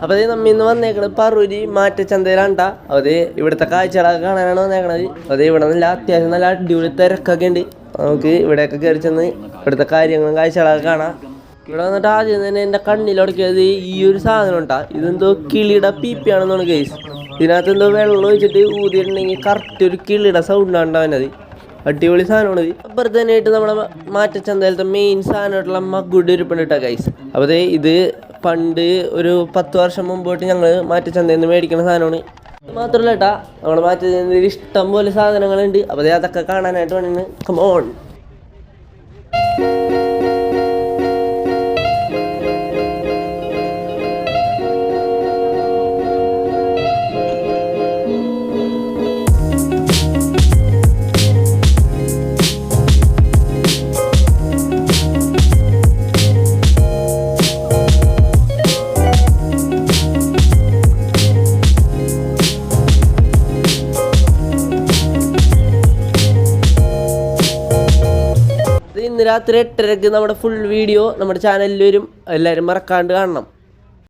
അപ്പോൾ അത് നമ്മ ഇന്ന് വന്നേക്കണത് പറൂരി മാറ്റച്ചന്തയിലാണ്ടാ. അത് ഇവിടുത്തെ കാഴ്ചകളൊക്കെ കാണാനാണ് വന്നേക്കണത്. അത് ഇവിടെ നല്ല അത്യാവശ്യം നല്ല അടിപൊളി തിരക്കൊക്കെ ഉണ്ട്. നമുക്ക് ഇവിടെയൊക്കെ കയറി ചെന്ന് ഇവിടുത്തെ കാര്യങ്ങളും കാഴ്ചകളൊക്കെ കാണാം. ഇവിടെ വന്നിട്ട് ആദ്യം തന്നെ എൻ്റെ കണ്ണിലൊടക്കിയത് ഈ ഒരു സാധനം ഉണ്ടാ. ഇതെന്തോ കിളിയുടെ പീപ്പിയാണെന്നാണ് കേസ്. ഇതിനകത്ത് എന്തോ വെള്ളം ഒഴിച്ചിട്ട് ഊതിയിട്ടുണ്ടെങ്കിൽ കറക്റ്റ് ഒരു കിളിയുടെ സൗണ്ടാണ് ഉണ്ടാവുന്നത്. അടിപൊളി സാധനമാണ്. അപ്പുറത്ത് തന്നെയായിട്ട് നമ്മുടെ മാറ്റച്ചന്തയിലത്തെ മെയിൻ സാധനമായിട്ടുള്ള മഗ്ഗുഡ് ഇരിപ്പുണ്ട് ഗൈസ്. അപ്പോൾ ഇത് പണ്ട് ഒരു 10 വർഷം മുമ്പോട്ട് ഞങ്ങൾ മാറ്റച്ചന്തയിൽ നിന്ന് മേടിക്കുന്ന സാധനമാണ്. അത് മാത്രമല്ല കേട്ടാ, നമ്മുടെ മാറ്റച്ചന്തയിൽ ഇഷ്ടം പോലെ സാധനങ്ങളുണ്ട്. അപ്പോൾ അതൊക്കെ കാണാനായിട്ട് വേണ്ടി കമോൺ. ഇന്ന് രാത്രി 8:30 നമ്മുടെ ഫുൾ വീഡിയോ നമ്മുടെ ചാനലിൽ വരും. എല്ലാവരും മറക്കാണ്ട് കാണണം.